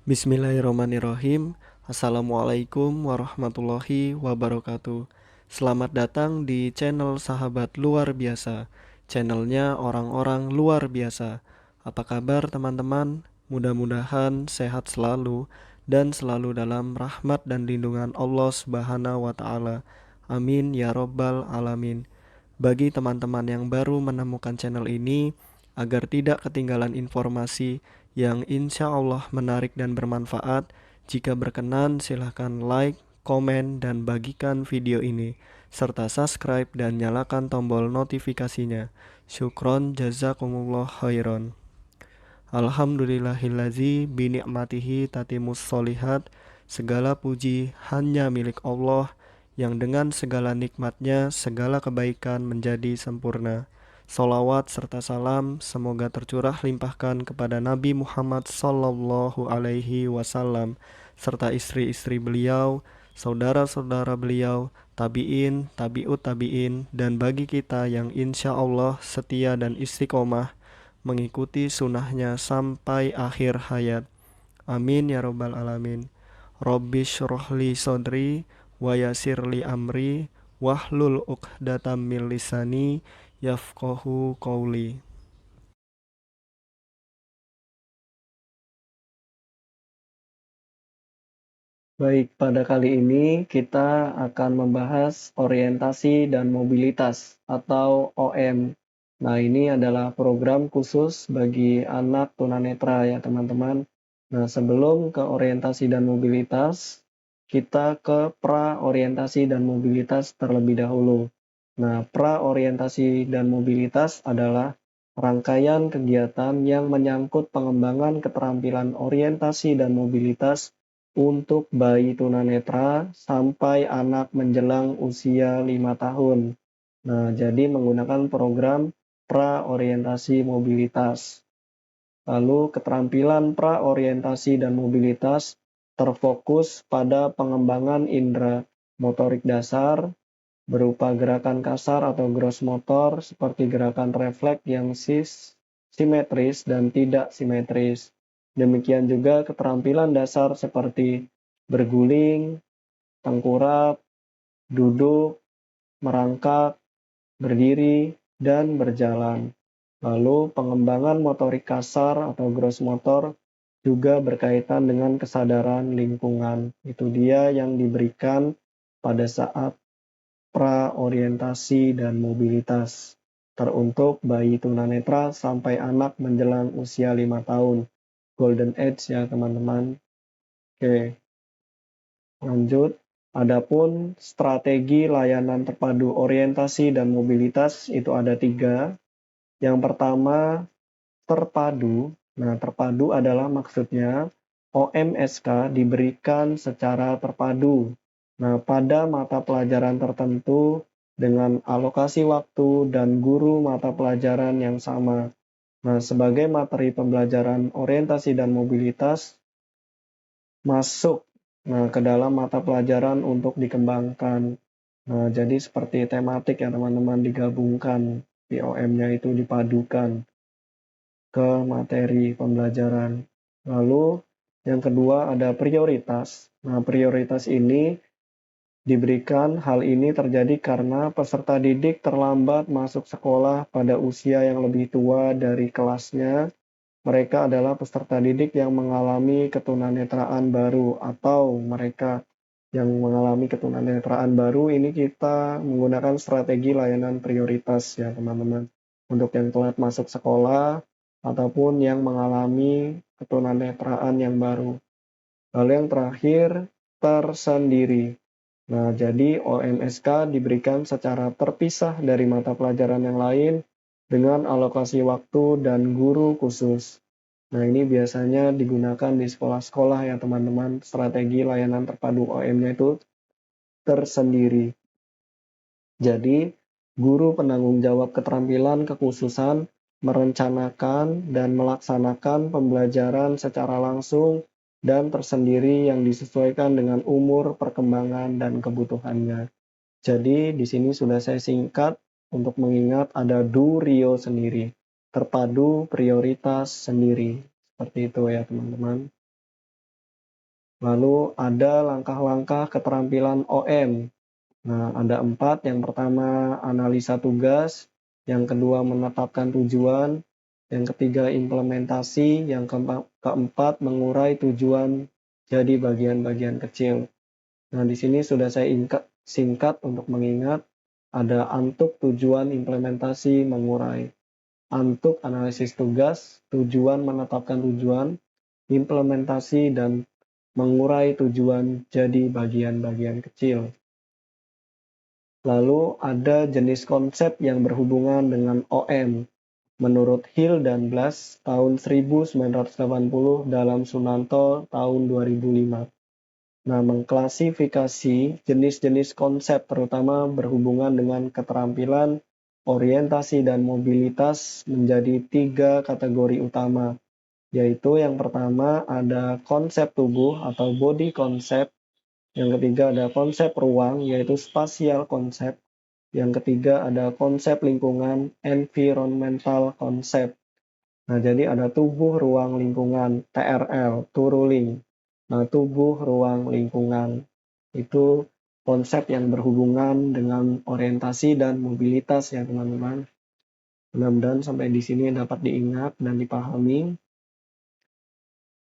Bismillahirrahmanirrahim. Assalamualaikum warahmatullahi wabarakatuh. Selamat datang di channel Sahabat Luar Biasa. Channelnya orang-orang luar biasa. Apa kabar teman-teman? Mudah-mudahan sehat selalu dan selalu dalam rahmat dan lindungan Allah Subhanahu wa taala. Amin ya robbal alamin. Bagi teman-teman yang baru menemukan channel ini, agar tidak ketinggalan informasi yang insya Allah menarik dan bermanfaat, jika berkenan silahkan like, komen, dan bagikan video ini, serta subscribe dan nyalakan tombol notifikasinya. Syukron jazakumullah khairan. Alhamdulillahillazi bini'matihi tatimus solihat. Segala puji hanya milik Allah, yang dengan segala nikmatnya segala kebaikan menjadi sempurna. Salawat serta salam semoga tercurah limpahkan kepada Nabi Muhammad Sallallahu Alaihi Wasallam serta istri-istri beliau, saudara-saudara beliau, tabi'in, tabi'ut tabi'in, dan bagi kita yang insya Allah setia dan istiqomah mengikuti sunnahnya sampai akhir hayat. Amin ya robbal alamin. Rabbi syrohli sodri wa yasirli amri wahlul uqdatam min lisani yafqahu qawli. Baik, pada kali ini kita akan membahas orientasi dan mobilitas atau OM. Nah, ini adalah program khusus bagi anak tunanetra ya teman-teman. Nah, sebelum ke orientasi dan mobilitas, kita ke pra-orientasi dan mobilitas terlebih dahulu. Nah, pra-orientasi dan mobilitas adalah rangkaian kegiatan yang menyangkut pengembangan keterampilan orientasi dan mobilitas untuk bayi tunanetra sampai anak menjelang usia 5 tahun. Nah, jadi menggunakan program pra-orientasi mobilitas. Lalu keterampilan pra-orientasi dan mobilitas terfokus pada pengembangan indera motorik dasar berupa gerakan kasar atau gross motor seperti gerakan refleks yang simetris dan tidak simetris. Demikian juga keterampilan dasar seperti berguling, tengkurap, duduk, merangkak, berdiri, dan berjalan. Lalu pengembangan motorik kasar atau gross motor juga berkaitan dengan kesadaran lingkungan. Itu dia yang diberikan pada saat pra-orientasi dan mobilitas teruntuk bayi tunanetra sampai anak menjelang usia 5 tahun. Golden age ya teman-teman. Oke, lanjut. Adapun strategi layanan terpadu orientasi dan mobilitas itu ada 3. Yang pertama, terpadu. Nah, terpadu adalah maksudnya OMSK diberikan secara terpadu. Nah, pada mata pelajaran tertentu dengan alokasi waktu dan guru mata pelajaran yang sama. Nah, sebagai materi pembelajaran orientasi dan mobilitas masuk ke dalam mata pelajaran untuk dikembangkan. Nah, jadi seperti tematik ya teman-teman, digabungkan, POM-nya itu dipadukan ke materi pembelajaran. Lalu yang kedua ada prioritas. Nah, prioritas ini diberikan hal ini terjadi karena peserta didik terlambat masuk sekolah pada usia yang lebih tua dari kelasnya. Mereka adalah peserta didik yang mengalami ketunanetraan baru atau mereka yang mengalami ketunanetraan baru. Ini kita menggunakan strategi layanan prioritas ya teman-teman. Untuk yang telat masuk sekolah ataupun yang mengalami ketunanetraan yang baru. Lalu yang terakhir, tersendiri. Nah, jadi OMSK diberikan secara terpisah dari mata pelajaran yang lain dengan alokasi waktu dan guru khusus. Nah, ini biasanya digunakan di sekolah-sekolah ya teman-teman. Strategi layanan terpadu OM-nya itu tersendiri. Jadi, guru penanggung jawab keterampilan kekhususan merencanakan dan melaksanakan pembelajaran secara langsung dan tersendiri yang disesuaikan dengan umur, perkembangan, dan kebutuhannya. Jadi di sini sudah saya singkat untuk mengingat ada Rio sendiri, terpadu prioritas sendiri. Seperti itu ya teman-teman. Lalu ada langkah-langkah keterampilan OM. Nah, ada 4. Yang pertama, analisa tugas. Yang kedua, menetapkan tujuan. Yang ketiga, implementasi. Yang keempat, mengurai tujuan jadi bagian-bagian kecil. Nah, di sini sudah saya singkat untuk mengingat. Ada antuk, tujuan, implementasi, mengurai. Antuk, analisis tugas, tujuan, menetapkan tujuan, implementasi, dan mengurai tujuan jadi bagian-bagian kecil. Lalu ada jenis konsep yang berhubungan dengan OM. Menurut Hill dan Blas tahun 1980 dalam Sunanto tahun 2005. Nah, mengklasifikasi jenis-jenis konsep terutama berhubungan dengan keterampilan, orientasi, dan mobilitas menjadi 3 kategori utama, yaitu yang pertama ada konsep tubuh atau body concept, yang ketiga ada konsep ruang yaitu spatial concept, yang ketiga ada konsep lingkungan environmental concept. Nah, jadi ada tubuh, ruang, lingkungan, TRL, turuling. Nah, tubuh, ruang, lingkungan. Itu konsep yang berhubungan dengan orientasi dan mobilitas ya teman-teman. Mudah-mudahan sampai di sini dapat diingat dan dipahami.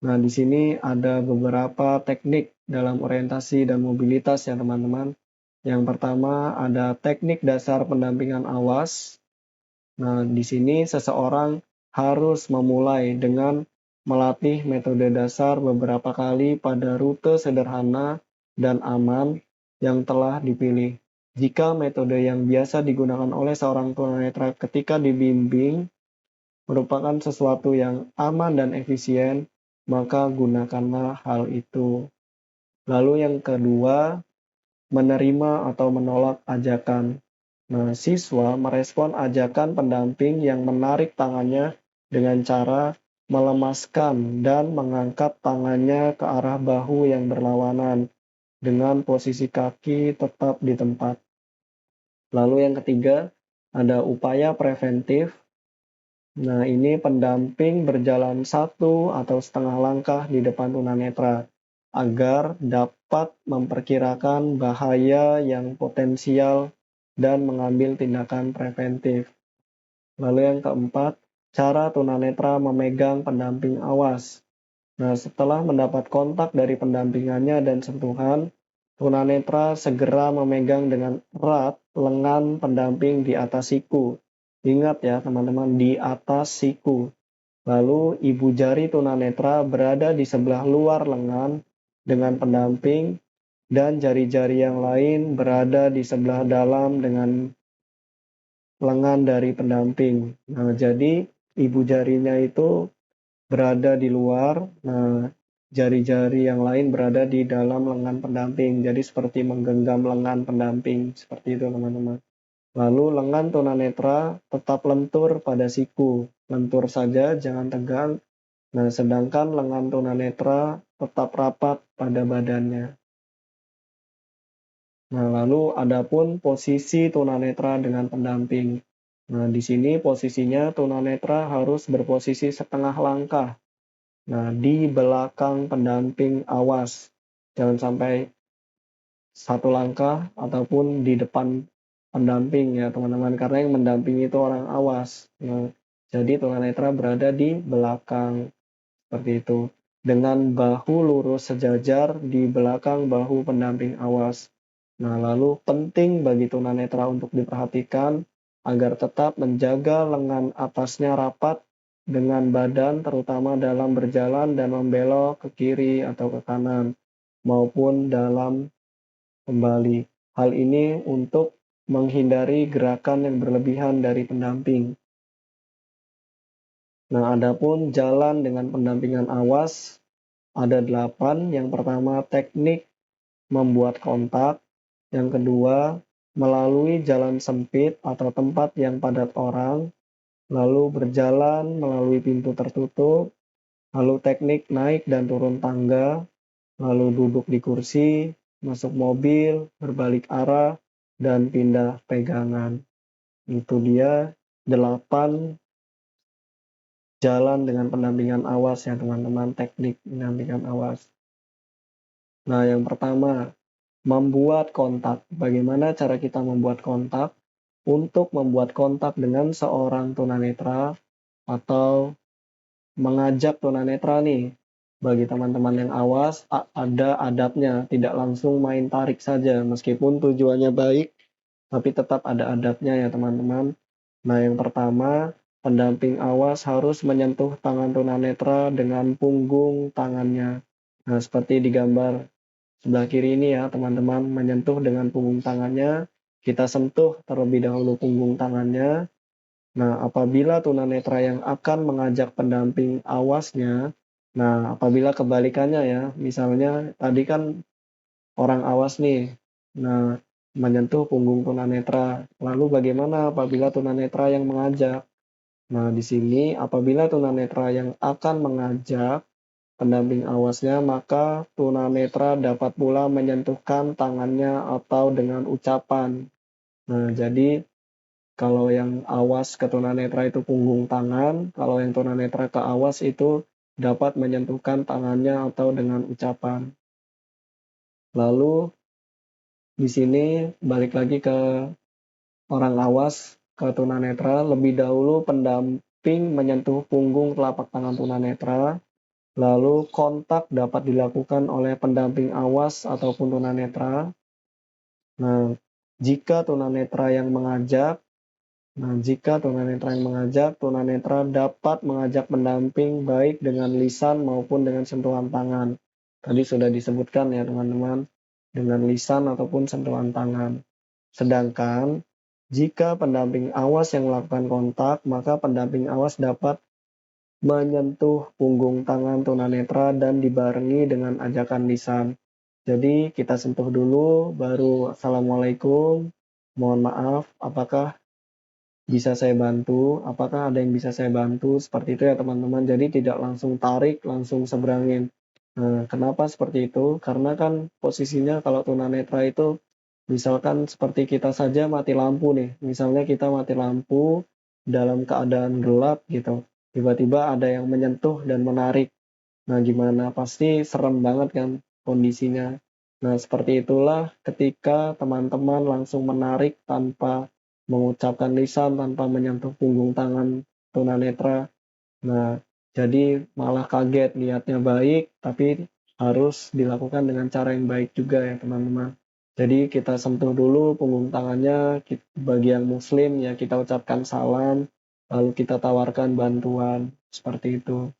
Nah, di sini ada beberapa teknik dalam orientasi dan mobilitas ya teman-teman. Yang pertama ada teknik dasar pendampingan awas. Nah, di sini seseorang harus memulai dengan melatih metode dasar beberapa kali pada rute sederhana dan aman yang telah dipilih. Jika metode yang biasa digunakan oleh seorang tunanetra ketika dibimbing merupakan sesuatu yang aman dan efisien, maka gunakanlah hal itu. Lalu yang kedua, menerima atau menolak ajakan. Nah, siswa merespon ajakan pendamping yang menarik tangannya dengan cara melemaskan dan mengangkat tangannya ke arah bahu yang berlawanan dengan posisi kaki tetap di tempat. Lalu yang ketiga, ada upaya preventif. Nah, ini pendamping berjalan 1 atau setengah langkah di depan tunanetra agar dapat memperkirakan bahaya yang potensial dan mengambil tindakan preventif. Lalu yang keempat, cara tunanetra memegang pendamping awas. Nah, setelah mendapat kontak dari pendampingannya dan sentuhan, tunanetra segera memegang dengan erat lengan pendamping di atas siku. Ingat ya teman-teman, di atas siku. Lalu ibu jari tunanetra berada di sebelah luar lengan dengan pendamping dan jari-jari yang lain berada di sebelah dalam dengan lengan dari pendamping. Nah, jadi ibu jarinya itu berada di luar, nah jari-jari yang lain berada di dalam lengan pendamping. Jadi seperti menggenggam lengan pendamping, seperti itu teman-teman. Lalu lengan tunanetra tetap lentur pada siku, lentur saja, jangan tegang. Nah, sedangkan lengan tunanetra tetap rapat pada badannya. Nah, lalu adapun posisi tunanetra dengan pendamping. Nah, di sini posisinya tunanetra harus berposisi setengah langkah. Nah, di belakang pendamping awas. Jangan sampai satu langkah ataupun di depan pendamping ya teman-teman. Karena yang mendampingi itu orang awas. Nah, jadi tunanetra berada di belakang. Seperti itu. Dengan bahu lurus sejajar di belakang bahu pendamping awas. Nah, lalu penting bagi tunanetra untuk diperhatikan agar tetap menjaga lengan atasnya rapat dengan badan terutama dalam berjalan dan membelok ke kiri atau ke kanan maupun dalam kembali. Hal ini untuk menghindari gerakan yang berlebihan dari pendamping. Nah, adapun jalan dengan pendampingan awas ada 8. Yang pertama, teknik membuat kontak. Yang kedua, melalui jalan sempit atau tempat yang padat orang, lalu berjalan melalui pintu tertutup, lalu teknik naik dan turun tangga, lalu duduk di kursi, masuk mobil, berbalik arah, dan pindah pegangan. Itu dia 8 jalan dengan pendampingan awas ya teman-teman, teknik pendampingan awas. Nah, yang pertama, membuat kontak. Bagaimana cara kita membuat kontak? Untuk membuat kontak dengan seorang tunanetra atau mengajak tunanetra nih, bagi teman-teman yang awas, ada adabnya, tidak langsung main tarik saja, meskipun tujuannya baik, tapi tetap ada adabnya ya teman-teman. Nah, yang pertama, pendamping awas harus menyentuh tangan tunanetra dengan punggung tangannya. Nah, seperti di gambar sebelah kiri ini ya teman-teman, menyentuh dengan punggung tangannya, kita sentuh terlebih dahulu punggung tangannya. Nah, apabila tunanetra yang akan mengajak pendamping awasnya, nah apabila kebalikannya ya, misalnya tadi kan orang awas nih, nah menyentuh punggung tunanetra. Lalu bagaimana apabila tunanetra yang mengajak? Nah, di sini apabila tunanetra yang akan mengajak pendamping awasnya, maka tunanetra dapat pula menyentuhkan tangannya atau dengan ucapan. Nah, jadi kalau yang awas ke tunanetra itu punggung tangan, kalau yang tunanetra ke awas itu dapat menyentuhkan tangannya atau dengan ucapan. Lalu di sini balik lagi ke orang awas ke tunanetra, lebih dahulu pendamping menyentuh punggung telapak tangan tunanetra, lalu kontak dapat dilakukan oleh pendamping awas ataupun tunanetra. Nah, jika tunanetra yang mengajak, jika tunanetra yang mengajak, tunanetra dapat mengajak pendamping baik dengan lisan maupun dengan sentuhan tangan. Tadi sudah disebutkan ya teman-teman, dengan lisan ataupun sentuhan tangan. Sedangkan jika pendamping awas yang melakukan kontak, maka pendamping awas dapat menyentuh punggung tangan tunanetra dan dibarengi dengan ajakan lisan. Jadi kita sentuh dulu, baru Assalamualaikum, mohon maaf, apakah bisa saya bantu? Apakah ada yang bisa saya bantu? Seperti itu ya teman-teman. Jadi tidak langsung tarik, langsung seberangin. Nah, kenapa seperti itu? Karena kan posisinya kalau tunanetra itu misalkan seperti kita saja mati lampu nih. Misalnya kita mati lampu dalam keadaan gelap gitu. Tiba-tiba ada yang menyentuh dan menarik. Nah, gimana? Pasti serem banget kan kondisinya. Nah, seperti itulah ketika teman-teman langsung menarik tanpa mengucapkan lisan, tanpa menyentuh punggung tangan tunanetra. Nah, jadi malah kaget, niatnya baik, tapi harus dilakukan dengan cara yang baik juga ya teman-teman. Jadi kita sentuh dulu punggung tangannya, bagi yang muslim ya kita ucapkan salam, lalu kita tawarkan bantuan, seperti itu.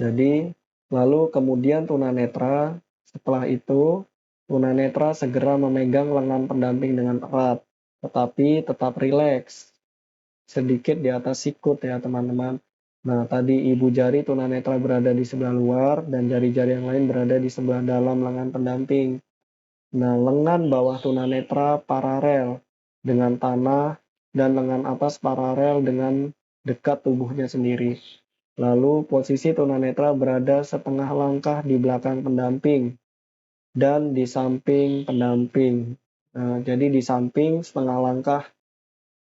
Jadi, lalu kemudian tunanetra, setelah itu tunanetra segera memegang lengan pendamping dengan erat, tetapi tetap rileks, sedikit di atas sikut ya teman-teman. Nah, tadi ibu jari tunanetra berada di sebelah luar dan jari-jari yang lain berada di sebelah dalam lengan pendamping. Nah, lengan bawah tunanetra paralel dengan tanah dan lengan atas paralel dengan dekat tubuhnya sendiri. Lalu posisi tunanetra berada setengah langkah di belakang pendamping dan di samping pendamping. Nah, jadi di samping setengah langkah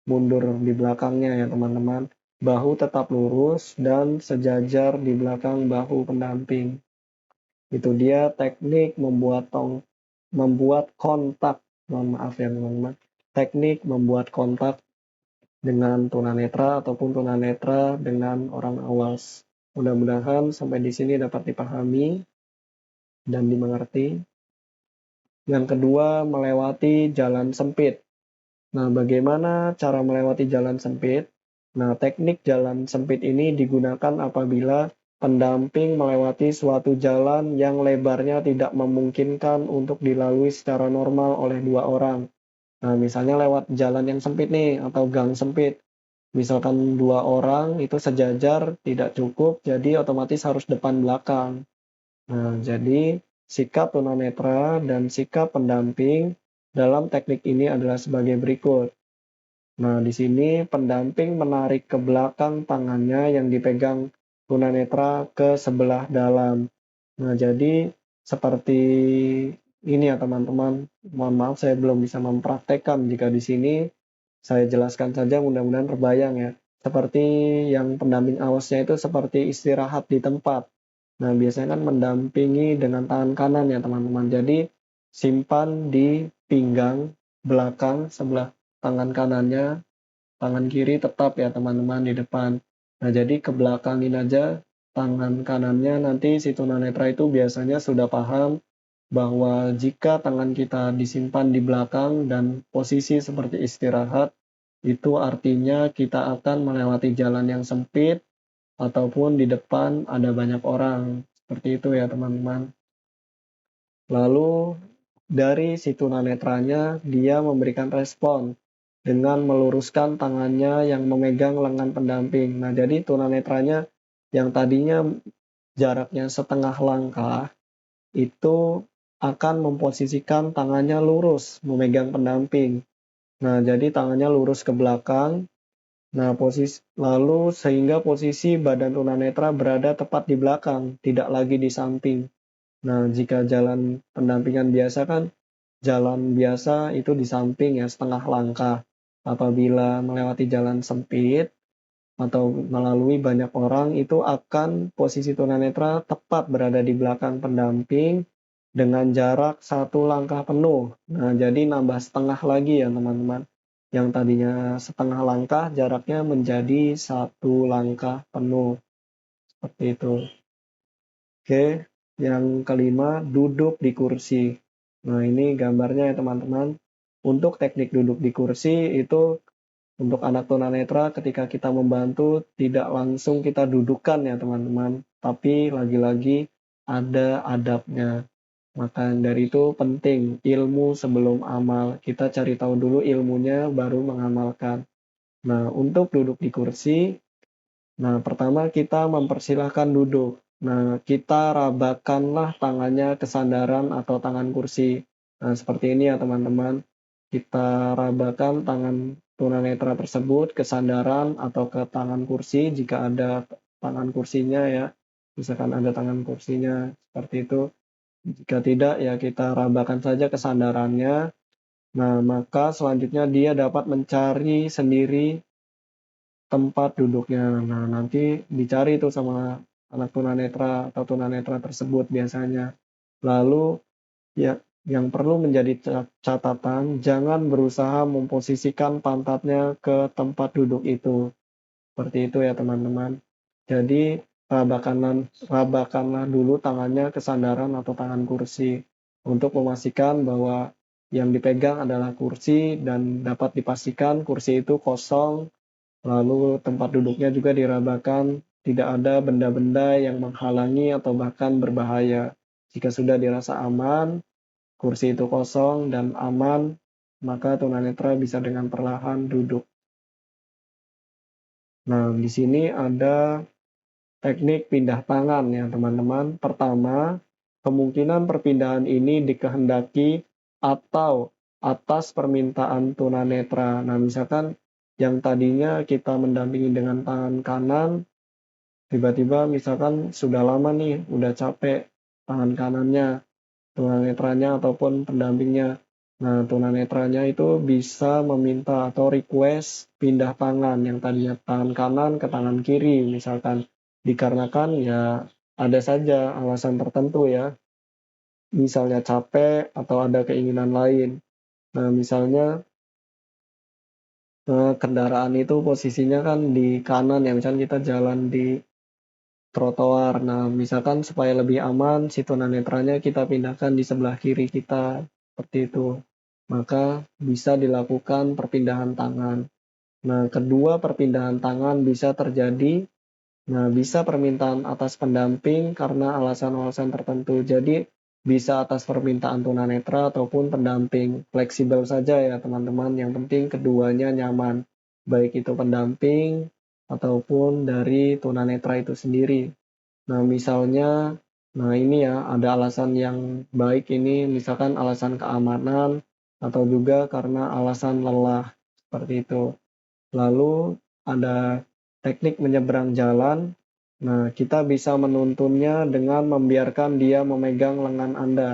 mundur di belakangnya ya teman-teman. Bahu tetap lurus dan sejajar di belakang bahu pendamping. Itu dia teknik membuat kontak. Mohon maaf ya teman-teman. Teknik membuat kontak dengan tunanetra ataupun tunanetra dengan orang awas. Mudah-mudahan sampai di sini dapat dipahami dan dimengerti. Yang kedua, melewati jalan sempit. Nah, bagaimana cara melewati jalan sempit? Nah, teknik jalan sempit ini digunakan apabila pendamping melewati suatu jalan yang lebarnya tidak memungkinkan untuk dilalui secara normal oleh dua orang. Nah, misalnya lewat jalan yang sempit nih atau gang sempit. Misalkan dua orang itu sejajar tidak cukup, jadi otomatis harus depan belakang. Nah, jadi sikap tunanetra dan sikap pendamping dalam teknik ini adalah sebagai berikut. Nah, di sini pendamping menarik ke belakang tangannya yang dipegang tunanetra ke sebelah dalam. Nah, jadi seperti ini ya teman-teman. Mohon maaf saya belum bisa mempraktekkan jika di sini saya jelaskan saja mudah-mudahan terbayang ya. Seperti yang pendamping awasnya itu seperti istirahat di tempat. Nah, biasanya kan mendampingi dengan tangan kanan ya teman-teman. Jadi simpan di pinggang belakang sebelah tangan kanannya, tangan kiri tetap ya teman-teman di depan. Nah, jadi ke belakangin aja tangan kanannya, nanti si tunanetra itu biasanya sudah paham bahwa jika tangan kita disimpan di belakang dan posisi seperti istirahat, itu artinya kita akan melewati jalan yang sempit ataupun di depan ada banyak orang. Seperti itu ya teman-teman. Lalu dari si tunanetranya dia memberikan respon dengan meluruskan tangannya yang memegang lengan pendamping. Nah, jadi tunanetranya yang tadinya jaraknya setengah langkah itu akan memposisikan tangannya lurus memegang pendamping. Nah, jadi tangannya lurus ke belakang. Nah, lalu sehingga posisi badan tunanetra berada tepat di belakang, tidak lagi di samping. Nah, jika jalan pendampingan biasa kan jalan biasa itu di samping ya, setengah langkah. Apabila melewati jalan sempit atau melalui banyak orang, itu akan posisi tunanetra tepat berada di belakang pendamping dengan jarak satu langkah penuh. Nah, jadi nambah setengah lagi ya teman-teman. Yang tadinya setengah langkah, jaraknya menjadi satu langkah penuh. Seperti itu. Oke, yang kelima, duduk di kursi. Nah, ini gambarnya ya teman-teman. Untuk teknik duduk di kursi itu untuk anak tunanetra ketika kita membantu tidak langsung kita dudukkan ya teman-teman, tapi lagi-lagi ada adabnya. Maka dari itu penting ilmu sebelum amal. Kita cari tahu dulu ilmunya baru mengamalkan. Nah, untuk duduk di kursi, nah, pertama kita mempersilahkan duduk. Nah, kita rabakanlah tangannya ke sandaran atau tangan kursi. Nah, seperti ini ya teman-teman. Kita rabakan tangan tunanetra tersebut ke sandaran atau ke tangan kursi jika ada tangan kursinya ya. Misalkan ada tangan kursinya seperti itu. Jika tidak ya kita rabakan saja ke sandarannya. Nah, maka selanjutnya dia dapat mencari sendiri tempat duduknya. Nah, nanti dicari tuh sama anak tunanetra atau tunanetra tersebut biasanya. Lalu ya yang perlu menjadi catatan, jangan berusaha memposisikan pantatnya ke tempat duduk itu. Seperti itu ya teman-teman. Jadi rabakanlah dulu tangannya ke sandaran atau tangan kursi untuk memastikan bahwa yang dipegang adalah kursi dan dapat dipastikan kursi itu kosong. Lalu tempat duduknya juga dirabakan, tidak ada benda-benda yang menghalangi atau bahkan berbahaya. Jika sudah dirasa aman, kursi itu kosong dan aman, maka tunanetra bisa dengan perlahan duduk. Nah, di sini ada teknik pindah tangan ya teman-teman. Pertama, kemungkinan perpindahan ini dikehendaki atau atas permintaan tunanetra. Nah, misalkan yang tadinya kita mendampingi dengan tangan kanan, tiba-tiba misalkan sudah lama nih, udah capek tangan kanannya, tunanetranya ataupun pendampingnya. Nah, tunanetranya itu bisa meminta atau request pindah tangan yang tadinya tangan kanan ke tangan kiri misalkan. Dikarenakan ya ada saja alasan tertentu ya. Misalnya capek atau ada keinginan lain. Nah, misalnya kendaraan itu posisinya kan di kanan ya, misalnya kita jalan di trotoar. Nah, misalkan supaya lebih aman, si tunanetranya kita pindahkan di sebelah kiri kita, seperti itu. Maka bisa dilakukan perpindahan tangan. Nah, kedua perpindahan tangan bisa terjadi. Nah, bisa permintaan atas pendamping karena alasan-alasan tertentu. Jadi, bisa atas permintaan tunanetra ataupun pendamping. Fleksibel saja ya teman-teman. Yang penting keduanya nyaman. Baik itu pendamping ataupun dari tunanetra itu sendiri. Nah, misalnya, nah ini ya ada alasan yang baik ini, misalkan alasan keamanan atau juga karena alasan lelah, seperti itu. Lalu ada teknik menyeberang jalan. Nah, kita bisa menuntunnya dengan membiarkan dia memegang lengan Anda.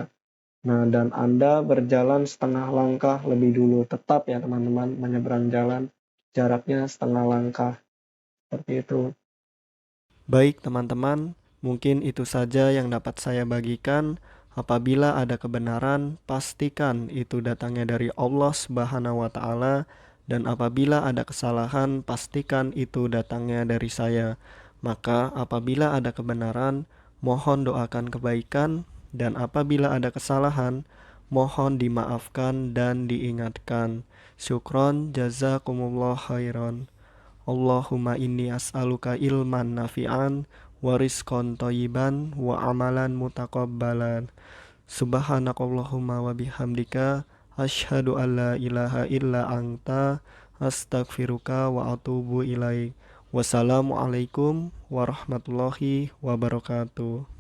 Nah, dan Anda berjalan setengah langkah lebih dulu. Tetap ya teman-teman, menyeberang jalan jaraknya setengah langkah, seperti itu. Baik teman-teman, Mungkin itu saja yang dapat saya bagikan. Apabila ada kebenaran, pastikan itu datangnya dari Allah Subhanahu wa Ta'ala, dan apabila ada kesalahan, pastikan itu datangnya dari saya. Maka, apabila ada kebenaran, mohon doakan kebaikan, dan apabila ada kesalahan, mohon dimaafkan dan diingatkan. Syukron, jazakumullah khairan. Allahumma inni as'aluka ilman nafi'an wa rizqan thayyiban wa amalan mutaqabbalan. Subhanakallahumma wa bihamdika asyhadu an la ilaha illa anta astaghfiruka wa atubu ilaik. Wassalamualaikum warahmatullahi wabarakatuh.